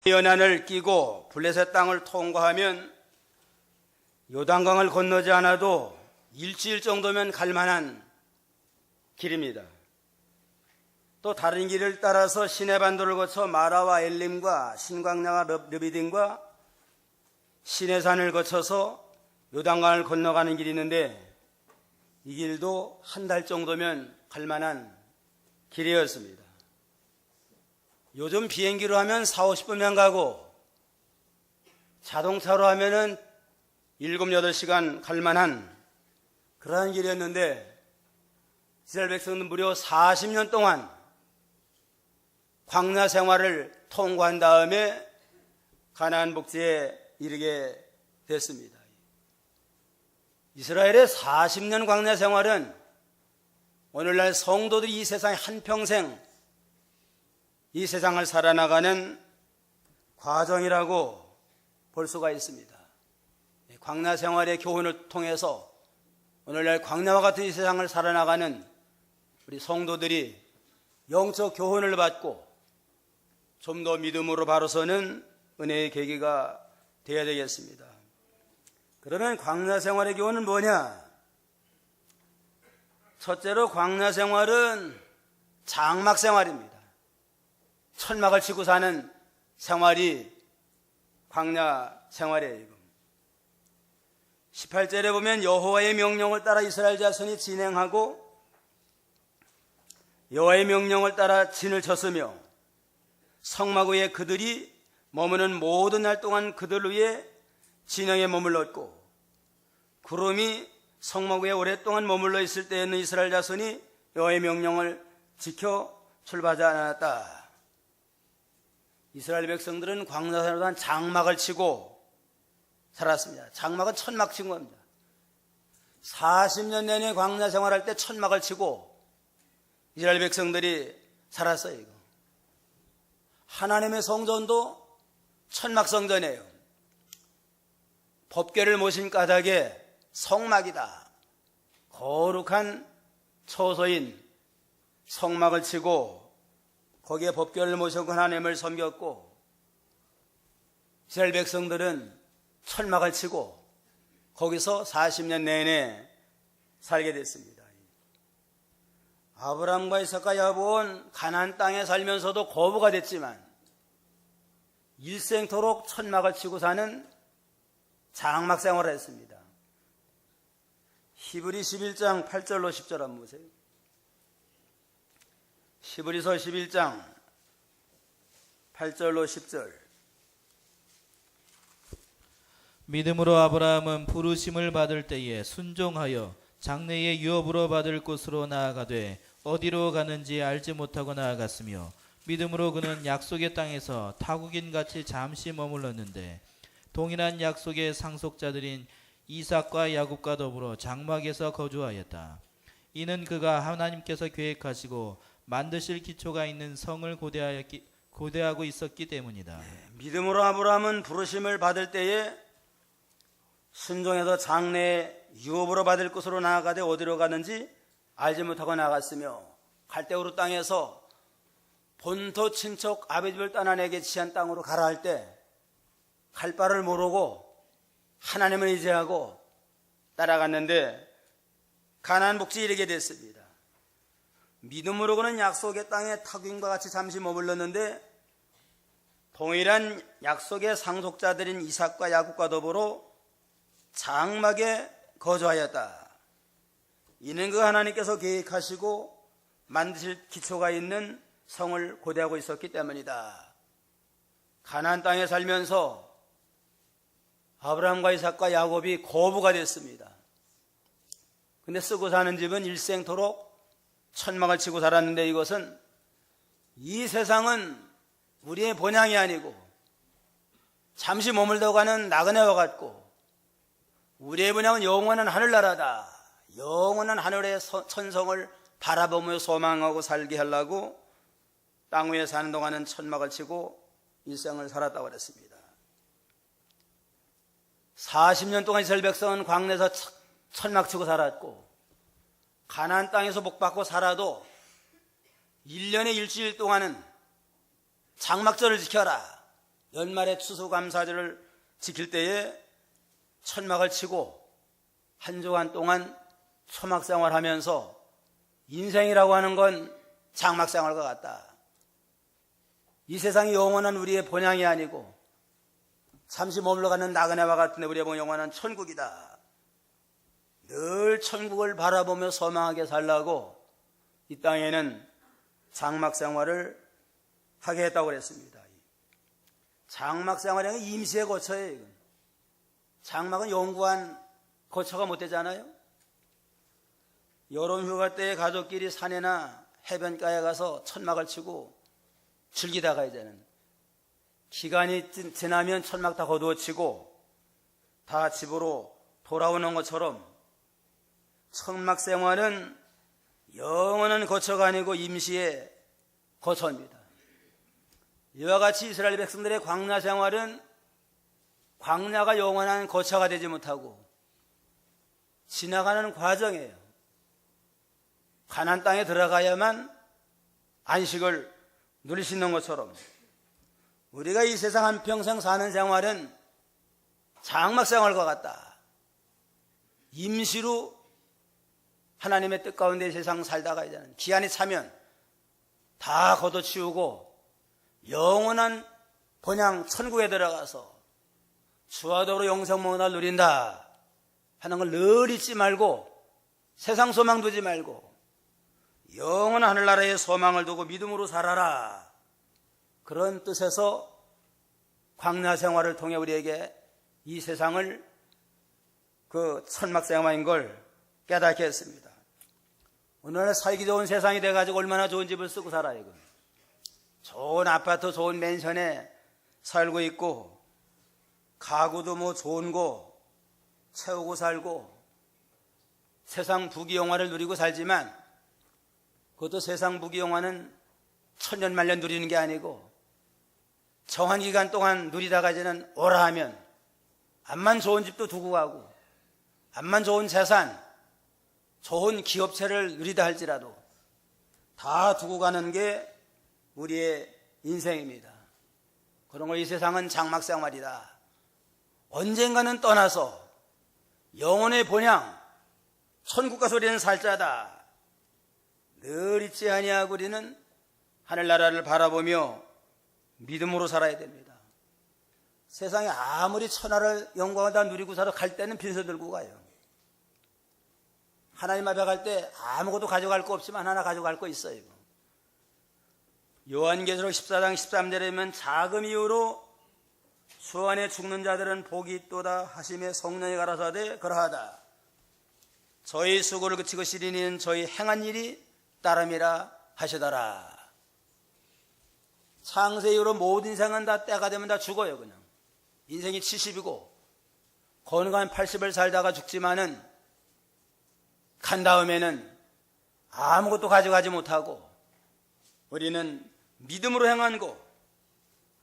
연한을 끼고 블레셋 땅을 통과하면 요단강을 건너지 않아도 일주일 정도면 갈 만한 길입니다. 또 다른 길을 따라서 시내반도를 거쳐 마라와 엘림과 신광야와 르비딤과 시내산을 거쳐서 요단강을 건너가는 길이 있는데 이 길도 한 달 정도면 갈 만한 길이었습니다. 요즘 비행기로 하면 40-50분면 가고 자동차로 하면은 7-8시간 갈 만한 그러한 길이었는데 이스라엘 백성은 무려 40년 동안 광야 생활을 통과한 다음에 가나안 복지에 이르게 됐습니다. 이스라엘의 40년 광야 생활은 오늘날 성도들이 이 세상에 한평생 이 세상을 살아나가는 과정이라고 볼 수가 있습니다. 광야 생활의 교훈을 통해서 오늘날 광야와 같은 이 세상을 살아나가는 우리 성도들이 영적 교훈을 받고 좀 더 믿음으로 바로 서는 은혜의 계기가 되어야 되겠습니다. 그러면 광야 생활의 교훈은 뭐냐? 첫째로 광야 생활은 장막 생활입니다. 천막을 치고 사는 생활이 광야 생활이에요. 18절에 보면 여호와의 명령을 따라 이스라엘 자손이 진행하고 여호와의 명령을 따라 진을 쳤으며 성막 위에 그들이 머무는 모든 날 동안 그들 위에 진영에 머물렀고 구름이 성막 위에 오랫동안 머물러 있을 때에는 이스라엘 자손이 여호와의 명령을 지켜 출발하지 않았다. 이스라엘 백성들은 광야생활 동안 장막을 치고 살았습니다. 장막은 천막 친 겁니다. 40년 내내 광야 생활할 때 천막을 치고 이스라엘 백성들이 살았어요. 이거. 하나님의 성전도 천막 성전이에요. 법궤를 모신 까닭에 성막이다. 거룩한 처소인 성막을 치고 거기에 법궤를 모시고 하나님을 섬겼고 이스라엘 백성들은 천막을 치고 거기서 40년 내내 살게 됐습니다. 아브라함과 이삭과 야곱은 가나안 땅에 살면서도 거부가 됐지만 일생토록 천막을 치고 사는 장막 생활을 했습니다. 히브리 11장 8절로 10절 한번 보세요. 히브리서 11장 8절로 10절. 믿음으로 아브라함은 부르심을 받을 때에 순종하여 장래의 유업으로 받을 곳으로 나아가되 어디로 가는지 알지 못하고 나아갔으며 믿음으로 그는 약속의 땅에서 타국인같이 잠시 머물렀는데 동일한 약속의 상속자들인 이삭과 야곱과 더불어 장막에서 거주하였다. 이는 그가 하나님께서 계획하시고 만드실 기초가 있는 성을 고대하고 있었기 때문이다. 믿음으로 아브라함은 부르심을 받을 때에 순종해서 장래의 유업으로 받을 곳으로 나아가되 어디로 가는지 알지 못하고 나갔으며 갈대우르 땅에서 본토 친척 아비집을 떠나 내게 지한 땅으로 가라 할 때 갈 바를 모르고 하나님을 의지하고 따라갔는데 가나안 복지에 이르게 됐습니다. 믿음으로 그는 약속의 땅에 타국인과 같이 잠시 머물렀는데 동일한 약속의 상속자들인 이삭과 야곱과 더불어 장막에 거주하였다. 이는 그 하나님께서 계획하시고 만드실 기초가 있는 성을 고대하고 있었기 때문이다. 가나안 땅에 살면서 아브라함과 이삭과 야곱이 거부가 됐습니다. 근데 쓰고 사는 집은 일생토록 천막을 치고 살았는데 이것은 이 세상은 우리의 본향이 아니고 잠시 머물다 가는 나그네와 같고 우리의 본향은 영원한 하늘나라다. 영원한 하늘의 천성을 바라보며 소망하고 살게 하려고 땅 위에 사는 동안은 천막을 치고 일생을 살았다고 그랬습니다. 40년 동안 이스라엘 백성은 광야에서 천막 치고 살았고 가나안 땅에서 복받고 살아도 1년에 일주일 동안은 장막절을 지켜라. 연말에 추수감사절을 지킬 때에 천막을 치고 한 주간 동안 초막생활하면서 인생이라고 하는 건 장막생활과 같다. 이 세상이 영원한 우리의 본향이 아니고 잠시 머물러가는 나그네와 같은데 우리의 영원한 천국이다. 늘 천국을 바라보며 소망하게 살라고 이 땅에는 장막생활을 하게 했다고 그랬습니다. 장막생활은 임시의 거처예요. 이건. 장막은 영구한 거처가 못 되잖아요. 여름휴가 때 가족끼리 산에나 해변가에 가서 천막을 치고 즐기다가 이제는 기간이 지나면 천막 다 거두어치고 다 집으로 돌아오는 것처럼 천막 생활은 영원한 거처가 아니고 임시의 거처입니다. 이와 같이 이스라엘 백성들의 광야 생활은 광야가 영원한 거처가 되지 못하고 지나가는 과정이에요. 가나안 땅에 들어가야만 안식을 누릴 수 있는 것처럼 우리가 이 세상 한평생 사는 생활은 장막 생활과 같다. 임시로 하나님의 뜻 가운데 이 세상 살다가 이제는 기한이 차면 다 걷어치우고 영원한 본향 천국에 들어가서 주와 더불어 영생문화를 누린다 하는 걸 늘 잊지 말고 세상 소망 두지 말고 영원한 하늘나라의 소망을 두고 믿음으로 살아라. 그런 뜻에서 광야 생활을 통해 우리에게 이 세상을 그 천막 생활인 걸 깨닫게 했습니다. 오늘날 살기 좋은 세상이 돼가지고 얼마나 좋은 집을 쓰고 살아요. 이건. 좋은 아파트, 좋은 맨션에 살고 있고 가구도 뭐 좋은 거 채우고 살고 세상 부귀영화를 누리고 살지만 그것도 세상 부귀영화는 천년만년 누리는 게 아니고 정한 기간 동안 누리다가 이제는 오라 하면 암만 좋은 집도 두고 가고 암만 좋은 재산, 좋은 기업체를 누리다 할지라도 다 두고 가는 게 우리의 인생입니다. 그런 걸 이 세상은 장막생활이다. 언젠가는 떠나서 영혼의 본향 천국 가서 우리는 살자다. 늘 잊지 아니하고 우리는 하늘나라를 바라보며 믿음으로 살아야 됩니다. 세상에 아무리 천하를 영광을 다 누리고 살아 갈 때는 빈손 들고 가요. 하나님 앞에 갈 때 아무것도 가져갈 거 없지만 하나 가져갈 거 있어요. 요한계시록 14장 13절에 보면 자금 이후로 주 안에 죽는 자들은 복이 있도다 하심에 성령이 가라사대 그러하다. 저희 수고를 그치고 시리니는 저희 행한 일이 따름이라 하시더라. 창세 이후로 모든 인생은 다 때가 되면 다 죽어요. 그냥 인생이 70이고 건강한 80을 살다가 죽지만은 간 다음에는 아무것도 가져가지 못하고 우리는 믿음으로 행한 거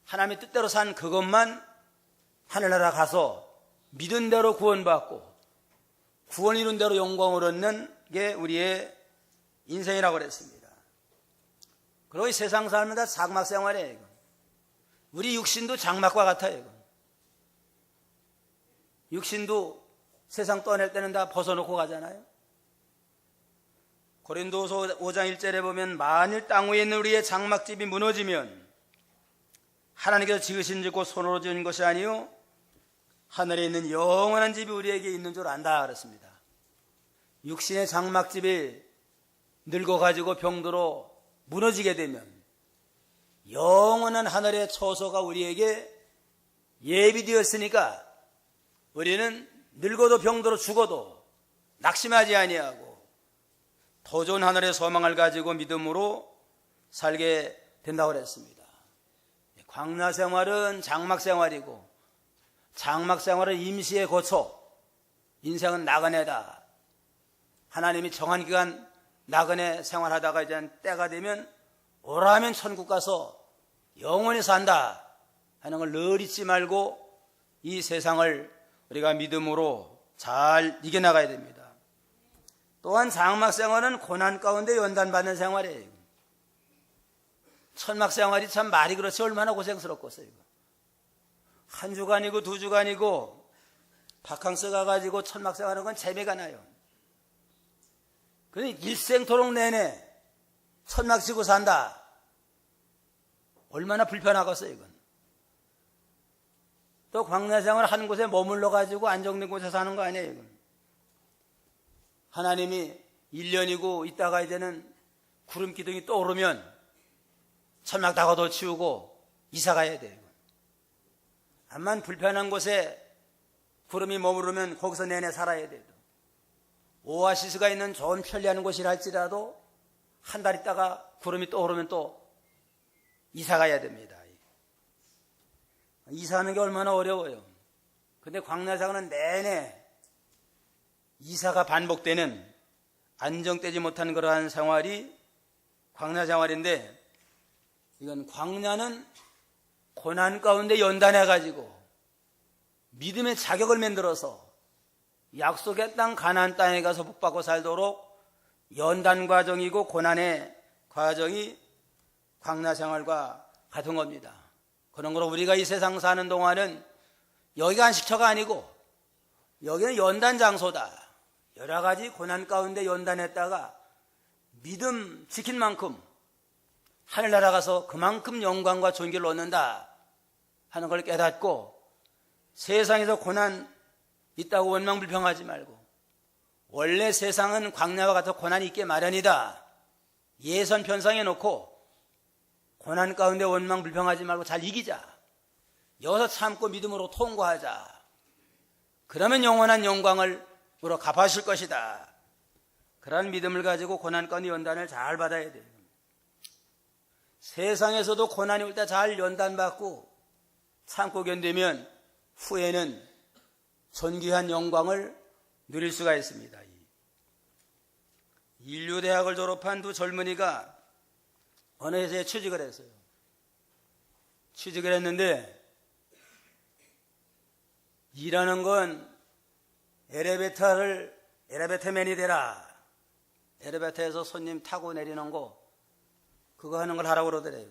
하나님의 뜻대로 산 그것만 하늘나라 가서 믿은 대로 구원받고 구원 이룬 대로 영광을 얻는 게 우리의 인생이라고 그랬습니다. 그리고 이 세상 살면 다 장막 생활이에요. 이거. 우리 육신도 장막과 같아요. 이거. 육신도 세상 떠낼 때는 다 벗어놓고 가잖아요. 고린도서 5장 1절에 보면 만일 땅 위에 있는 우리의 장막집이 무너지면 하나님께서 지으신 짓고 손으로 지은 것이 아니요 하늘에 있는 영원한 집이 우리에게 있는 줄 안다 그랬습니다. 육신의 장막집이 늙어가지고 병들어 무너지게 되면 영원한 하늘의 처소가 우리에게 예비되었으니까 우리는 늙어도 병들어 죽어도 낙심하지 아니하고 더 좋은 하늘의 소망을 가지고 믿음으로 살게 된다고 그랬습니다. 광야 생활은 장막 생활이고 장막 생활은 임시의 거처, 인생은 나그네다. 하나님이 정한 기간 나그네 생활하다가 이제 때가 되면 오라 하면 천국 가서 영원히 산다 하는 걸 늘 잊지 말고 이 세상을 우리가 믿음으로 잘 이겨나가야 됩니다. 또한 장막 생활은 고난 가운데 연단받는 생활이에요. 천막 생활이 참 말이 그렇지 얼마나 고생스럽겠어요. 한 주간이고 두 주간이고 바캉스 가가지고 천막생활하는 건 재미가 나요. 그러니 일생토록 내내 천막 치고 산다. 얼마나 불편하겠어요, 이건. 또 광야생활 한 곳에 머물러 가지고 안정된 곳에 사는 거 아니에요, 이건. 하나님이 1년이고 있다가 이제는 구름 기둥이 떠오르면 천막 다 걷어치우고 이사 가야 돼요. 암만 불편한 곳에 구름이 머무르면 거기서 내내 살아야 돼요. 오아시스가 있는 좋은 편리한 곳이라 할지라도 한 달 있다가 구름이 떠오르면 또 이사 가야 됩니다. 이사하는 게 얼마나 어려워요. 근데 광야생활은 내내 이사가 반복되는 안정되지 못한 그러한 생활이 광야생활인데, 이건 광야는 고난 가운데 연단해가지고 믿음의 자격을 만들어서 약속의 땅 가나안 땅에 가서 복받고 살도록 연단 과정이고 고난의 과정이 광야생활과 같은 겁니다. 그런 거로 우리가 이 세상 사는 동안은 여기가 안식처가 아니고 여기는 연단 장소다. 여러 가지 고난 가운데 연단했다가 믿음 지킨 만큼 하늘나라 가서 그만큼 영광과 존귀를 얻는다 하는 걸 깨닫고, 세상에서 고난 있다고 원망불평하지 말고 원래 세상은 광야와 같은 고난이 있게 마련이다. 예선 편성해 놓고 고난 가운데 원망불평하지 말고 잘 이기자. 여기서 참고 믿음으로 통과하자. 그러면 영원한 영광을 으로 갚아줄 것이다. 그러한 믿음을 가지고 고난 가운데 연단을 잘 받아야 돼요. 세상에서도 고난이 올 때 잘 연단받고 참고 견디면 후에는 존귀한 영광을 누릴 수가 있습니다. 인류대학을 졸업한 두 젊은이가 어느 회사에 취직을 했어요. 취직을 했는데 일하는 건 엘리베이터맨이 되라. 엘리베이터에서 손님 타고 내리는 거, 그거 하는 걸 하라고 그러더래요.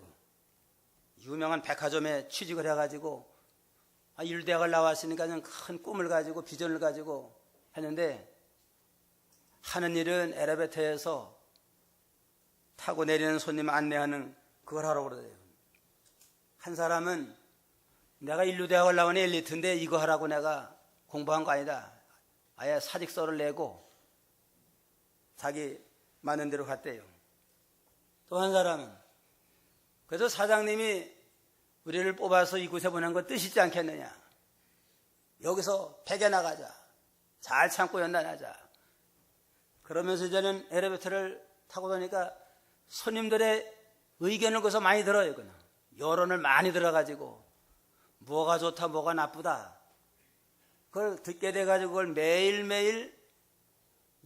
유명한 백화점에 취직을 해가지고 인류대학을 나왔으니까 큰 꿈을 가지고 비전을 가지고 했는데, 하는 일은 엘리베이터에서 타고 내리는 손님 안내하는 그걸 하라고 그러더래요. 한 사람은 내가 인류대학을 나온 엘리트인데 이거 하라고 내가 공부한 거 아니다. 아예 사직서를 내고 자기 맞는 대로 갔대요. 또 한 사람은, 그래서 사장님이 우리를 뽑아서 이곳에 보낸 건 뜻이지 않겠느냐. 여기서 백에 나가자. 잘 참고 연단하자. 그러면서 이제는 엘리베이터를 타고 다니까 손님들의 의견을 거기서 많이 들어요. 그냥 여론을 많이 들어가지고 뭐가 좋다 뭐가 나쁘다 그걸 듣게 돼가지고 그걸 매일매일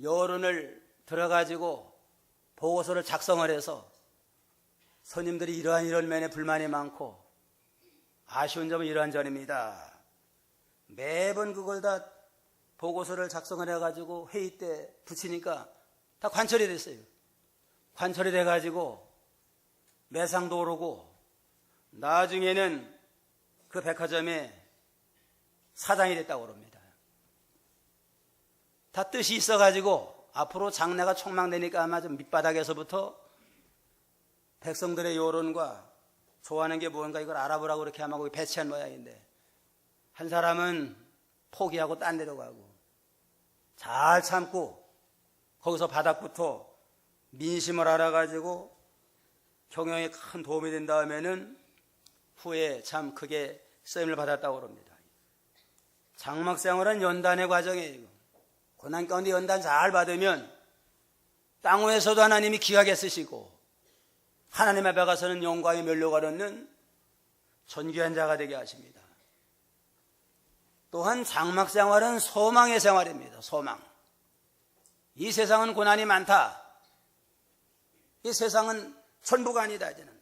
여론을 들어가지고 보고서를 작성을 해서 손님들이 이러한 면에 불만이 많고 아쉬운 점은 이러한 점입니다. 매번 그걸 다 보고서를 작성을 해가지고 회의 때 붙이니까 다 관철이 됐어요. 관철이 돼가지고 매상도 오르고 나중에는 그 백화점에 사장이 됐다고 그럽니다. 다 뜻이 있어가지고 앞으로 장래가 촉망되니까 아마 좀 밑바닥에서부터 백성들의 여론과 좋아하는 게 뭔가 이걸 알아보라고 그렇게 아마 거기 배치한 모양인데, 한 사람은 포기하고 딴 데로 가고 잘 참고 거기서 바닥부터 민심을 알아가지고 경영에 큰 도움이 된 다음에는 후에 참 크게 쓰임을 받았다고 합니다. 장막생활은 연단의 과정이에요. 고난 가운데 연단 잘 받으면 땅 위에서도 하나님이 귀하게 쓰시고 하나님 앞에 가서는 영광의 면류가 얻는 존귀한 자가 되게 하십니다. 또한 장막생활은 소망의 생활입니다. 소망. 이 세상은 고난이 많다. 이 세상은 전부가 아니다. 이제는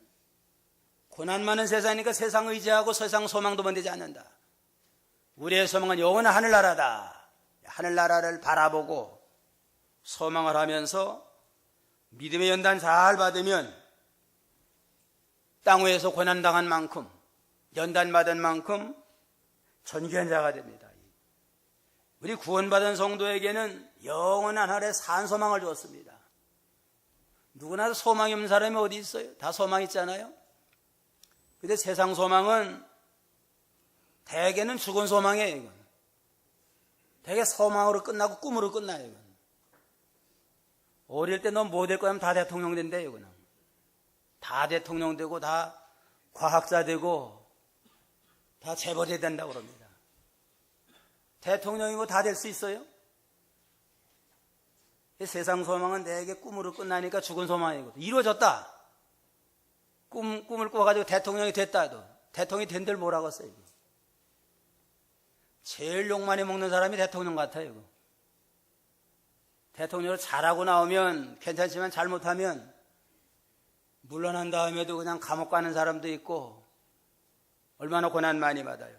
고난 많은 세상이니까 세상 의지하고 세상 소망도 번되지 않는다. 우리의 소망은 영원한 하늘나라다. 하늘나라를 바라보고 소망을 하면서 믿음의 연단 잘 받으면 땅 위에서 고난당한 만큼 연단받은 만큼 존귀한 자가 됩니다. 우리 구원받은 성도에게는 영원한 하늘의 산 소망을 주었습니다. 누구나 소망이 없는 사람이 어디 있어요? 다 소망 있잖아요. 근데 세상 소망은 대개는 죽은 소망이에요. 이건. 대개 소망으로 끝나고 꿈으로 끝나요. 이건. 어릴 때 너 뭐 될 거야 하면 다 대통령 된대요. 이거는. 다 대통령 되고 다 과학자 되고 다 재벌이 된다고 그럽니다. 대통령이고 다 될 수 있어요? 세상 소망은 내게 꿈으로 끝나니까 죽은 소망이거든. 이루어졌다. 꿈을 꾸어가지고 대통령이 됐다도 대통령이 된들 뭐라고 써요? 제일 욕 많이 먹는 사람이 대통령 같아요. 대통령을 잘하고 나오면 괜찮지만 잘못하면 물러난 다음에도 그냥 감옥 가는 사람도 있고 얼마나 고난 많이 받아요.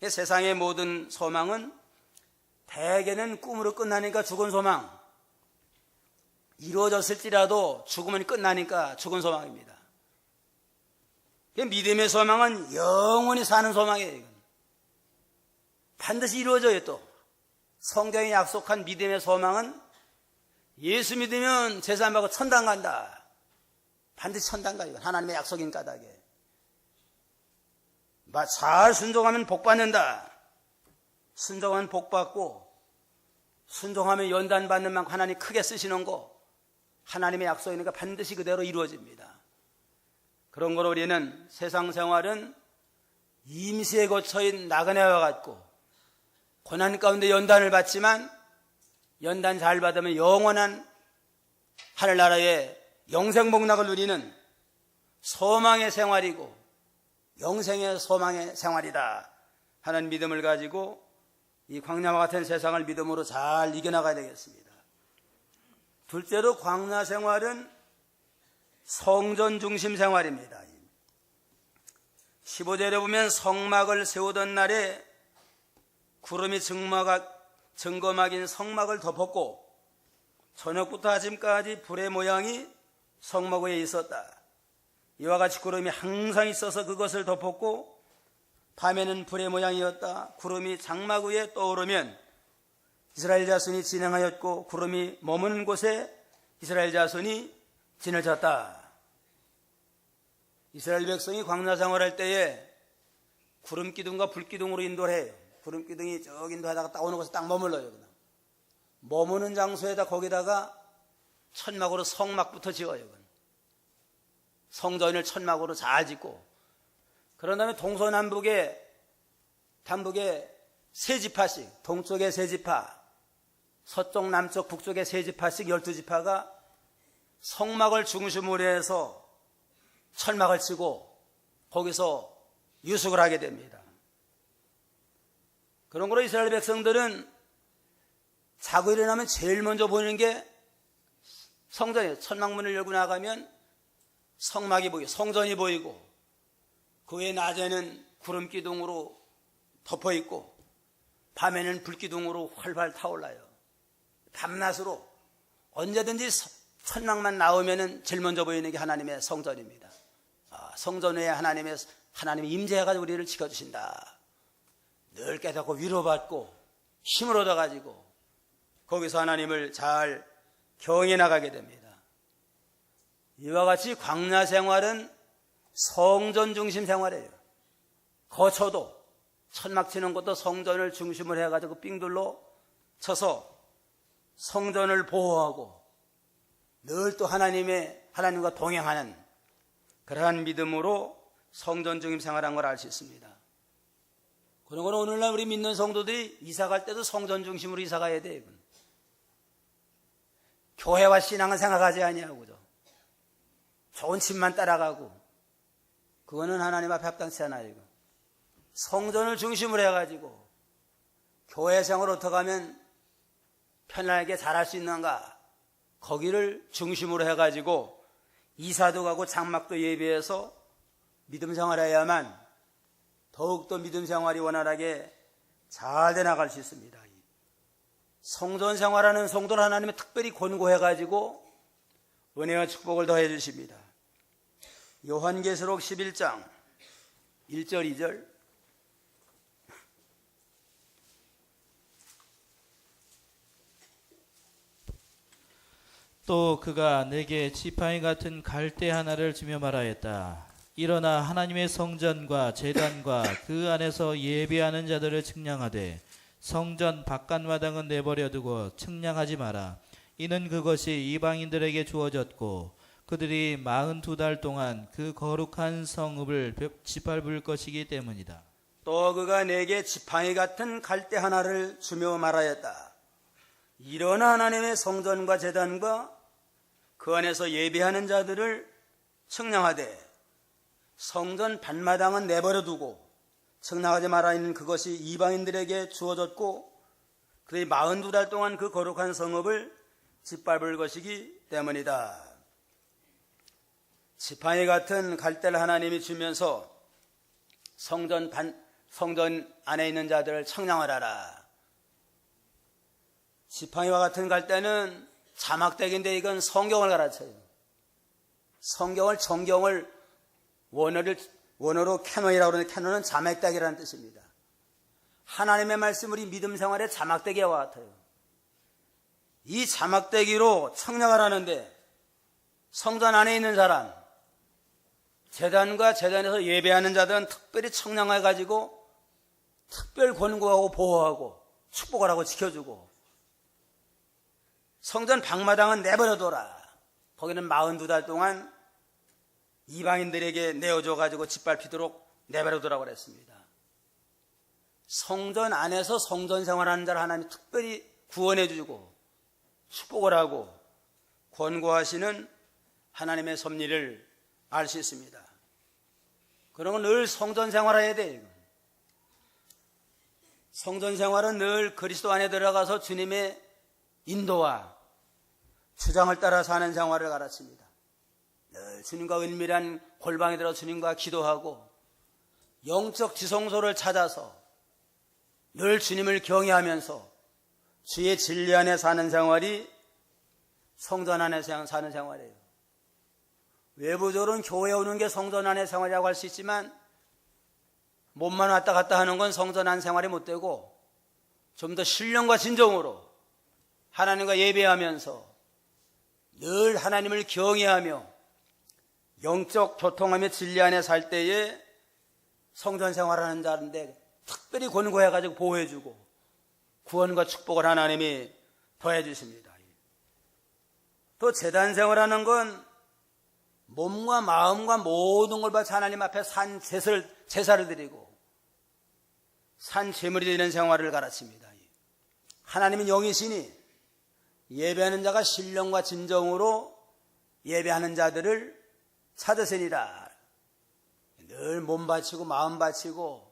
세상의 모든 소망은 대개는 꿈으로 끝나니까 죽은 소망, 이루어졌을지라도 죽으면 끝나니까 죽은 소망입니다. 믿음의 소망은 영원히 사는 소망이에요. 반드시 이루어져요. 또 성경이 약속한 믿음의 소망은 예수 믿으면 제사 받고 천당 간다. 반드시 천당 가요. 하나님의 약속인 까닭에. 잘 순종하면 복 받는다. 순종하면 복 받고 순종하면 연단 받는 만큼 하나님 크게 쓰시는 거 하나님의 약속이니까 반드시 그대로 이루어집니다. 그런 거로 우리는 세상 생활은 임시에 거쳐인 나그네와 같고 고난 가운데 연단을 받지만 연단 잘 받으면 영원한 하늘나라의 영생복락을 누리는 소망의 생활이고 영생의 소망의 생활이다 하는 믿음을 가지고 이 광야와 같은 세상을 믿음으로 잘 이겨나가야 되겠습니다. 둘째로 광야 생활은 성전 중심 생활입니다. 15절에 보면 성막을 세우던 날에 구름이 증거막인 성막을 덮었고 저녁부터 아침까지 불의 모양이 성막 위에 있었다. 이와 같이 구름이 항상 있어서 그것을 덮었고 밤에는 불의 모양이었다. 구름이 장막 위에 떠오르면 이스라엘 자손이 진행하였고 구름이 머무는 곳에 이스라엘 자손이 진을 쳤다. 이스라엘 백성이 광야 생활할 때에 구름 기둥과 불 기둥으로 인도를 해요. 구름 기둥이 쭉 인도하다가 딱 오는 곳에 딱 머물러요. 그냥. 머무는 장소에다 거기다가 천막으로 성막부터 지어요. 성전을 천막으로 잘 짓고 그런 다음에 동서남북에 단북에 세 지파씩 동쪽에 세 지파 서쪽 남쪽 북쪽에 세 지파씩 12지파가 성막을 중심으로 해서 천막을 치고 거기서 유숙을 하게 됩니다. 그런 거로 이스라엘 백성들은 자고 일어나면 제일 먼저 보이는 게 성전이에요. 천막문을 열고 나가면 성막이 보이고 성전이 보이고 그 외에 낮에는 구름 기둥으로 덮어 있고 밤에는 불 기둥으로 활발 타올라요. 밤낮으로 언제든지 천막만 나오면은 제일 먼저 보이는 게 하나님의 성전입니다. 성전 외에 하나님의 임재해가지고 우리를 지켜주신다. 늘 깨닫고 위로받고 힘을 얻어가지고 거기서 하나님을 잘 경외해 나가게 됩니다. 이와 같이 광야 생활은 성전 중심 생활이에요. 거처도 천막 치는 것도 성전을 중심으로 해가지고 빙둘로 쳐서 성전을 보호하고 늘 또 하나님과 동행하는 그러한 믿음으로 성전 중심 생활한 걸 알 수 있습니다. 그런 건 오늘날 우리 믿는 성도들이 이사 갈 때도 성전 중심으로 이사 가야 돼요. 교회와 신앙은 생각하지 아니하고죠. 좋은 집만 따라가고 그거는 하나님 앞에 합당치 않아요. 이거. 성전을 중심으로 해가지고 교회 생활을 어떻게 하면 편하게 잘할 수 있는가 거기를 중심으로 해가지고 이사도 가고 장막도 예비해서 믿음 생활해야만 더욱더 믿음 생활이 원활하게 잘 돼 나갈 수 있습니다. 성전 생활하는 성도를 하나님이 특별히 권고해가지고 은혜와 축복을 더해 주십니다. 요한계시록 11장 1절 2절 또 그가 내게 지팡이 같은 갈대 하나를 주며 말하였다. 일어나 하나님의 성전과 제단과 그 안에서 예배하는 자들을 측량하되 성전 바깥마당은 내버려 두고 측량하지 마라. 이는 그것이 이방인들에게 주어졌고 그들이 42달 동안 그 거룩한 성읍을 짓밟을 것이기 때문이다. 또 그가 내게 지팡이 같은 갈대 하나를 주며 말하였다. 일어나 하나님의 성전과 제단과 그 안에서 예배하는 자들을 측량하되 성전 반마당은 내버려 두고 측량하지 말아 있는 그것이 이방인들에게 주어졌고 그들이 42달 동안 그 거룩한 성읍을 짓밟을 것이기 때문이다. 지팡이 같은 갈대를 하나님이 주면서 성전 안에 있는 자들을 측량하라. 지팡이와 같은 갈대는 자막대기인데 이건 성경을 가르쳐요. 정경을 원어로 캐논이라고 그러는데 캐논은 자막대기라는 뜻입니다. 하나님의 말씀 우리 믿음 생활의 자막대기와 같아요. 이 자막대기로 측량을 하는데 성전 안에 있는 사람, 제단과 제단에서 예배하는 자들은 특별히 측량해가지고 특별 권고하고 보호하고 축복을 하고 지켜주고 성전 방마당은 내버려둬라. 거기는 42달 동안 이방인들에게 내어줘가지고 짓밟히도록 내버려두라고 그랬습니다. 성전 안에서 성전 생활하는 자를 하나님이 특별히 구원해주고 축복을 하고 권고하시는 하나님의 섭리를 알 수 있습니다. 그러면 늘 성전 생활해야 돼요. 성전 생활은 늘 그리스도 안에 들어가서 주님의 인도와 주장을 따라 사는 생활을 가르칩니다. 늘 주님과 은밀한 골방에 들어 주님과 기도하고 영적 지성소를 찾아서 늘 주님을 경외하면서 주의 진리 안에 사는 생활이 성전 안에 사는 생활이에요. 외부적으로는 교회에 오는 게 성전 안의 생활이라고 할 수 있지만 몸만 왔다 갔다 하는 건 성전 안 생활이 못 되고 좀 더 신령과 진정으로 하나님과 예배하면서 늘 하나님을 경외하며 영적 교통하며 진리 안에 살 때에 성전 생활하는 자인데 특별히 권고해가지고 보호해주고 구원과 축복을 하나님이 더해 주십니다. 또 제단 생활하는 건 몸과 마음과 모든 걸 바쳐 하나님 앞에 산 제사를 드리고 산 제물이 되는 생활을 가르칩니다. 하나님은 영이시니 예배하는 자가 신령과 진정으로 예배하는 자들을 찾으시니라. 늘 몸 바치고 마음 바치고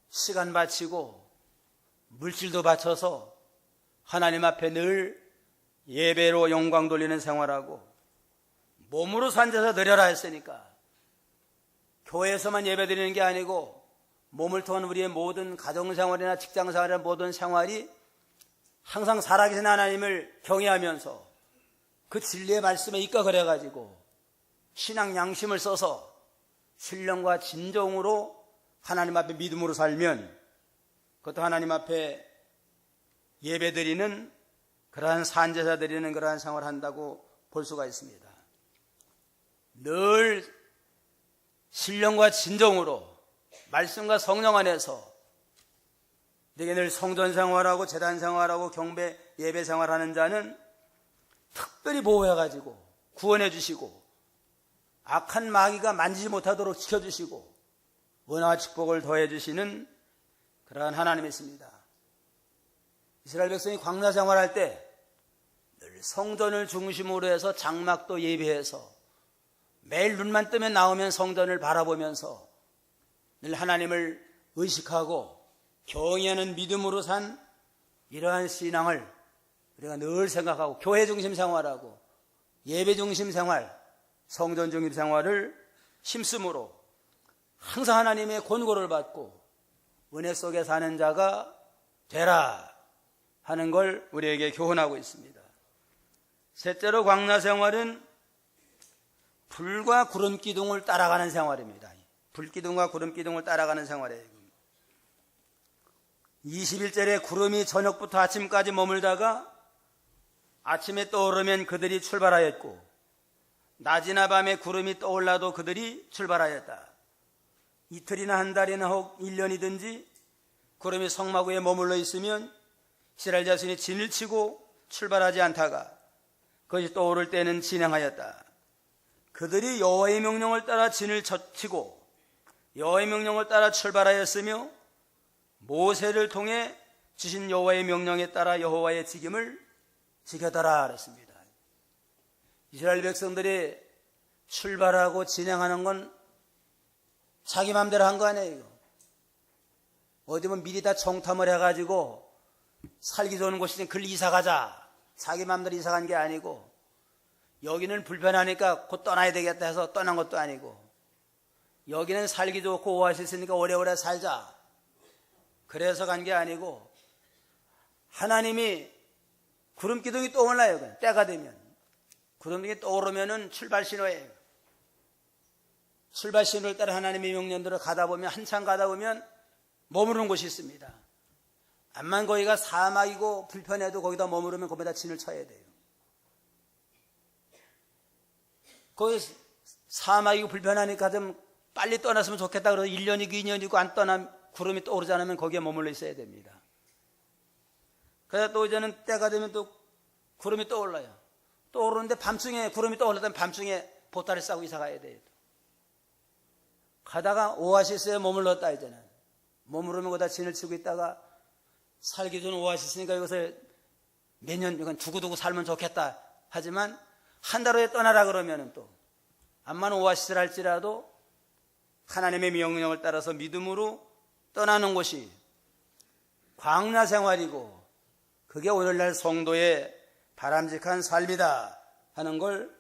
시간 바치고 물질도 바쳐서 하나님 앞에 늘 예배로 영광 돌리는 생활하고 몸으로 산 제사 드려라 했으니까 교회에서만 예배 드리는 게 아니고 몸을 통한 우리의 모든 가정생활이나 직장생활이나 모든 생활이 항상 살아계신 하나님을 경외하면서 그 진리의 말씀에 입각을 신앙 양심을 써서 신령과 진정으로 하나님 앞에 믿음으로 살면 그것도 하나님 앞에 예배 드리는 그러한 산제사 드리는 그러한 생활을 한다고 볼 수가 있습니다. 늘 신령과 진정으로 말씀과 성령 안에서 내게 늘 성전 생활하고 제단 생활하고 경배 예배 생활하는 자는 특별히 보호해가지고 구원해 주시고 악한 마귀가 만지지 못하도록 지켜주시고 은혜와 축복을 더해 주시는 그러한 하나님이 있습니다. 이스라엘 백성이 광야 생활할 때 늘 성전을 중심으로 해서 장막도 예배해서 매일 눈만 뜨면 나오면 성전을 바라보면서 늘 하나님을 의식하고 경외하는 믿음으로 산 이러한 신앙을 우리가 늘 생각하고 교회 중심 생활하고 예배 중심 생활, 성전 중심 생활을 힘쓰므로 항상 하나님의 권고를 받고 은혜 속에 사는 자가 되라 하는 걸 우리에게 교훈하고 있습니다. 셋째로 광야 생활은 불과 구름 기둥을 따라가는 생활입니다. 불기둥과 구름 기둥을 따라가는 생활이에요. 21절에 구름이 저녁부터 아침까지 머물다가 아침에 떠오르면 그들이 출발하였고 낮이나 밤에 구름이 떠올라도 그들이 출발하였다. 이틀이나 한 달이나 혹 1년이든지 구름이 성막 위에 머물러 있으면 이스라엘 자손이 진을 치고 출발하지 않다가 그것이 떠오를 때는 진행하였다. 그들이 여호와의 명령을 따라 진을 치고 여호와의 명령을 따라 출발하였으며 모세를 통해 주신 여호와의 명령에 따라 여호와의 직임을 지켰더라 그랬습니다. 이스라엘 백성들이 출발하고 진행하는 건 자기 마음대로 한 거 아니에요. 어디 보면 미리 다 정탐을 해가지고 살기 좋은 곳이니 글 이사 가자. 자기 마음대로 이사 간 게 아니고 여기는 불편하니까 곧 떠나야 되겠다 해서 떠난 것도 아니고 여기는 살기 좋고 오아시스니까 오래오래 살자. 그래서 간 게 아니고 하나님이 구름 기둥이 떠올라요. 때가 되면. 구름 기둥이 떠오르면은 출발 신호예요. 출발 신호를 따라 하나님의 명령대로 가다 보면 한참 가다 보면 머무르는 곳이 있습니다. 암만 거기가 사막이고 불편해도 거기다 머무르면 거기다 진을 쳐야 돼요. 거기 사막이고 불편하니까 좀 빨리 떠났으면 좋겠다 그래서 1년이고 2년이고 안 떠나 구름이 떠오르지 않으면 거기에 머물러 있어야 됩니다. 그래서 또 이제는 때가 되면 또 구름이 떠올라요. 떠오르는데 밤중에 구름이 떠올랐다면 밤중에 보따리 싸고 이사 가야 돼요. 가다가 오아시스에 머물렀다 이제는. 머무르면 거기다 진을 치고 있다가 살기 좋은 오아시스니까 여기서 몇 년 이건 두고두고 살면 좋겠다 하지만 한 달 후에 떠나라 그러면은 또 암만 오아시스를 할지라도 하나님의 명령을 따라서 믿음으로 떠나는 곳이 광야 생활이고 그게 오늘날 성도의 바람직한 삶이다 하는 걸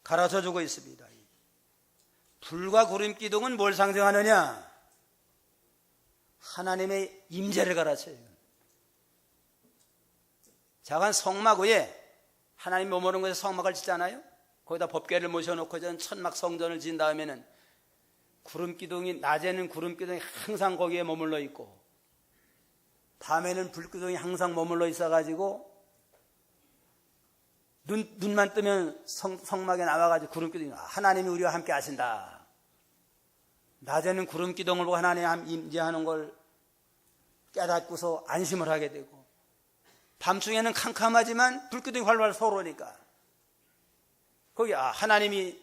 가르쳐주고 있습니다. 불과 구름 기둥은 뭘 상징하느냐? 하나님의 임재를 가르쳐요. 작은 성막 위에 하나님 머무르는 곳에 성막을 짓잖아요. 거기다 법궤를 모셔놓고 저는 천막 성전을 지은 다음에는 구름 기둥이 낮에는 구름 기둥이 항상 거기에 머물러 있고 밤에는 불 기둥이 항상 머물러 있어가지고 눈만 뜨면 성막에 나와가지고 구름 기둥이 하나님이 우리와 함께 하신다. 낮에는 구름 기둥을 보고 하나님 임재하는 걸 깨닫고서 안심을 하게 되고 밤중에는 캄캄하지만 불기둥이 활활 솟으니까 거기 하나님이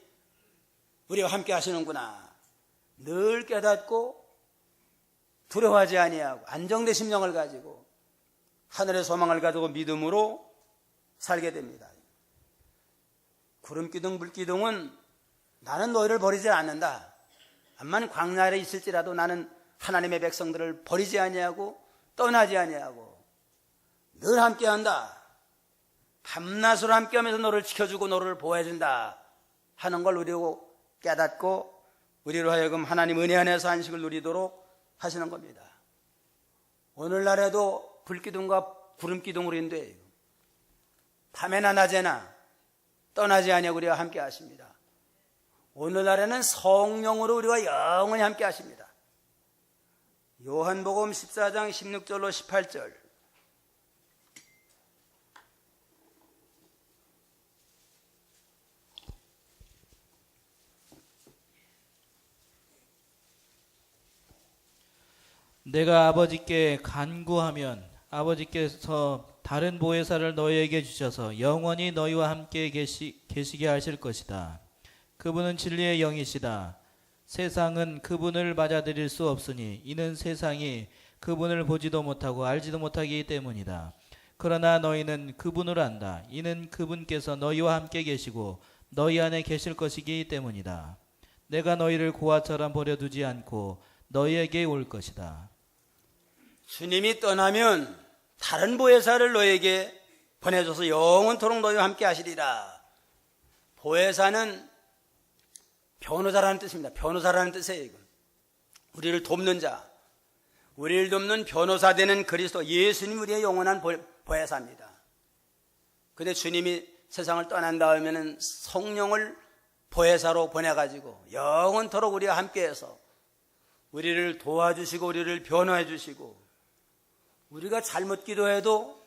우리와 함께 하시는구나 늘 깨닫고 두려워하지 아니하고 안정된 심령을 가지고 하늘의 소망을 가지고 믿음으로 살게 됩니다. 구름기둥 불기둥은 나는 너희를 버리지 않는다. 암만 광야에 있을지라도 나는 하나님의 백성들을 버리지 아니하고 떠나지 아니하고 늘 함께한다. 밤낮으로 함께하면서 너를 지켜주고 너를 보호해준다 하는 걸 우리로 깨닫고 우리로 하여금 하나님 은혜 안에서 안식을 누리도록 하시는 겁니다. 오늘날에도 불기둥과 구름기둥으로 인도해요. 밤에나 낮에나 떠나지 아니하고 우리와 함께 하십니다. 오늘날에는 성령으로 우리와 영원히 함께 하십니다. 요한복음 14장 16절로 18절 내가 아버지께 간구하면 아버지께서 다른 보혜사를 너희에게 주셔서 영원히 너희와 함께 계시게 하실 것이다. 그분은 진리의 영이시다. 세상은 그분을 맞아들일 수 없으니 이는 세상이 그분을 보지도 못하고 알지도 못하기 때문이다. 그러나 너희는 그분을 안다. 이는 그분께서 너희와 함께 계시고 너희 안에 계실 것이기 때문이다. 내가 너희를 고아처럼 버려두지 않고 너희에게 올 것이다. 주님이 떠나면 다른 보혜사를 너에게 보내줘서 영원토록 너희와 함께 하시리라. 보혜사는 변호사라는 뜻입니다. 변호사라는 뜻이에요. 이건. 우리를 돕는 자, 우리를 돕는 변호사 되는 그리스도 예수님 우리의 영원한 보혜사입니다. 그런데 주님이 세상을 떠난 다음에는 성령을 보혜사로 보내가지고 영원토록 우리와 함께해서 우리를 도와주시고 우리를 변호해 주시고 우리가 잘못 기도해도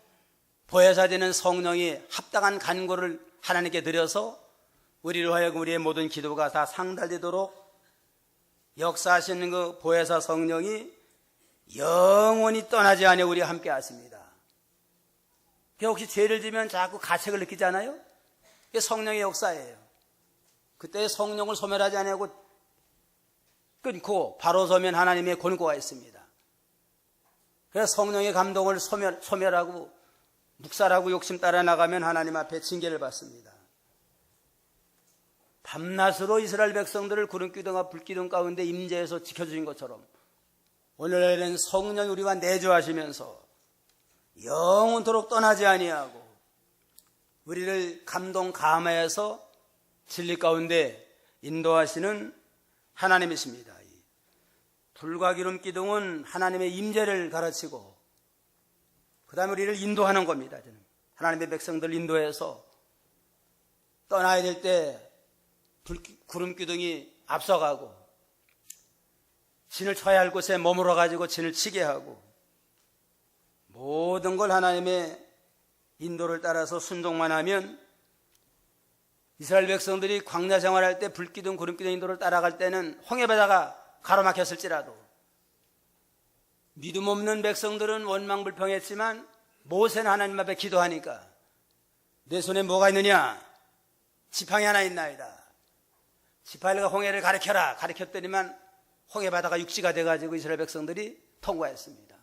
보혜사 되는 성령이 합당한 간구를 하나님께 드려서 우리로 하여금 우리의 모든 기도가 다 상달되도록 역사하시는 그 보혜사 성령이 영원히 떠나지 아니하고 우리와 함께 하십니다. 혹시 죄를 지면 자꾸 가책을 느끼잖아요. 그게 성령의 역사예요. 그때 성령을 소멸하지 아니하고 끊고 바로 서면 하나님의 권고가 있습니다. 그래서 성령의 감동을 소멸하고 묵살하고 욕심 따라 나가면 하나님 앞에 징계를 받습니다. 밤낮으로 이스라엘 백성들을 구름기둥과 불기둥 가운데 임재해서 지켜주신 것처럼 오늘날에는 성령이 우리와 내주하시면서 영원토록 떠나지 아니하고 우리를 감동 감화해서 진리 가운데 인도하시는 하나님이십니다. 불과 기름 기둥은 하나님의 임재를 가르치고 그 다음에 우리를 인도하는 겁니다. 하나님의 백성들을 인도해서 떠나야 될 때 구름 기둥이 앞서가고 진을 쳐야 할 곳에 머물러 가지고 진을 치게 하고 모든 걸 하나님의 인도를 따라서 순종만 하면 이스라엘 백성들이 광야 생활할 때 불기둥 구름기둥 인도를 따라갈 때는 홍해바다가 가로막혔을지라도 믿음 없는 백성들은 원망불평했지만 모세는 하나님 앞에 기도하니까 내 손에 뭐가 있느냐? 지팡이 하나 있나이다. 지팡이가 홍해를 가리켜라. 가리켰더니만 홍해바다가 육지가 돼가지고 이스라엘 백성들이 통과했습니다.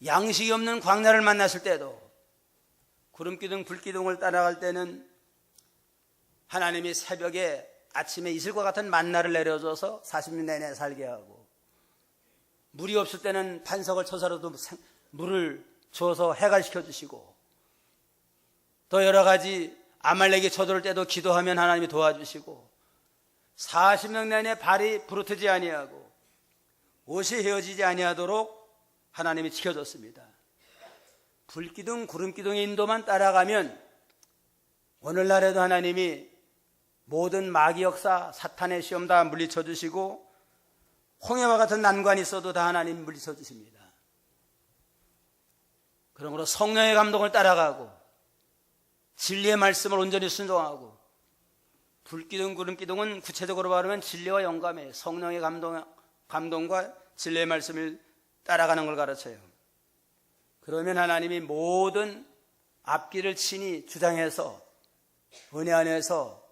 양식이 없는 광야를 만났을 때도 구름기둥 불기둥을 따라갈 때는 하나님이 새벽에 아침에 이슬과 같은 만나를 내려줘서 40년 내내 살게 하고 물이 없을 때는 반석을 쳐서라도 물을 줘서 해갈시켜 주시고 또 여러 가지 아말렉이 쳐들을 때도 기도하면 하나님이 도와주시고 40년 내내 발이 부르트지 아니하고 옷이 헤어지지 아니하도록 하나님이 지켜줬습니다. 불기둥 구름기둥의 인도만 따라가면 오늘날에도 하나님이 모든 마귀 역사 사탄의 시험 다 물리쳐 주시고 홍해와 같은 난관이 있어도 다 하나님 물리쳐 주십니다. 그러므로 성령의 감동을 따라가고 진리의 말씀을 온전히 순종하고 불기둥 구름기둥은 구체적으로 말하면 진리와 영감이에요. 성령의 감동과 진리의 말씀을 따라가는 걸 가르쳐요. 그러면 하나님이 모든 앞길을 친히 주장해서 은혜 안에서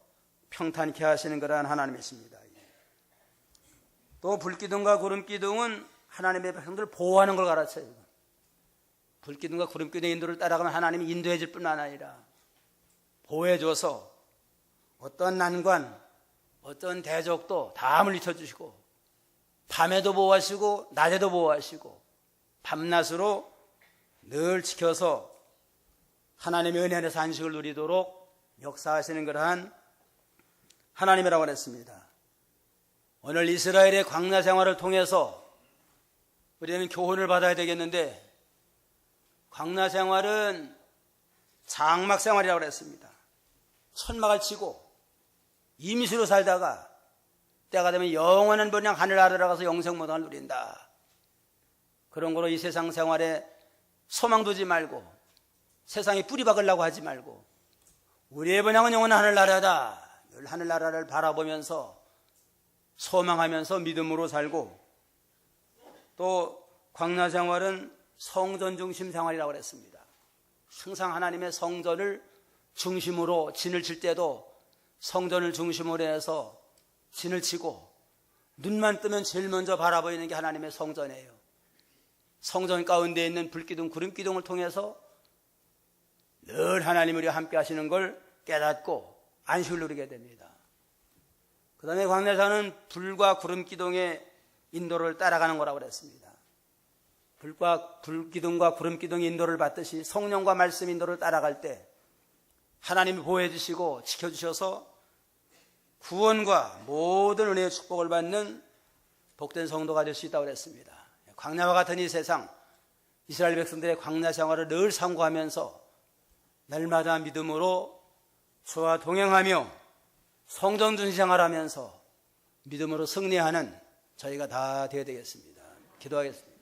평탄케 하시는 거란 하나님이십니다. 또 불기둥과 구름기둥은 하나님의 백성들을 보호하는 걸 가르쳐요. 불기둥과 구름기둥의 인도를 따라가면 하나님이 인도해 줄 뿐만 아니라 보호해줘서 어떤 난관, 어떤 대적도 다 물리쳐 주시고 밤에도 보호하시고 낮에도 보호하시고 밤낮으로 늘 지켜서 하나님의 은혜 안에서 안식을 누리도록 역사하시는 그러한 하나님이라고 했습니다. 오늘 이스라엘의 광야 생활을 통해서 우리는 교훈을 받아야 되겠는데 광야 생활은 장막 생활이라고 했습니다. 천막을 치고 임시로 살다가 때가 되면 영원한 번영 하늘 아래로 가서 영생모당을 누린다. 그런 거로 이 세상 생활에 소망 두지 말고 세상에 뿌리 박으려고 하지 말고 우리의 번영은 영원한 하늘나라다. 늘 하늘나라를 바라보면서 소망하면서 믿음으로 살고 또 광야 생활은 성전 중심 생활이라고 그랬습니다. 항상 하나님의 성전을 중심으로 진을 칠 때도 성전을 중심으로 해서 진을 치고 눈만 뜨면 제일 먼저 바라보이는 게 하나님의 성전이에요. 성전 가운데 있는 불기둥 구름기둥을 통해서 늘 하나님 우리와 함께 하시는 걸 깨닫고 안식을 누리게 됩니다. 그 다음에 광야사는 불과 구름기둥의 인도를 따라가는 거라고 그랬습니다. 불기둥과 구름기둥의 인도를 받듯이 성령과 말씀 인도를 따라갈 때 하나님이 보호해 주시고 지켜주셔서 구원과 모든 은혜의 축복을 받는 복된 성도가 될 수 있다고 그랬습니다. 광야와 같은 이 세상, 이스라엘 백성들의 광야 생활을 늘 상고하면서 날마다 믿음으로 주와 동행하며 성전준 생활하면서 믿음으로 승리하는 저희가 다 되어야 되겠습니다. 기도하겠습니다.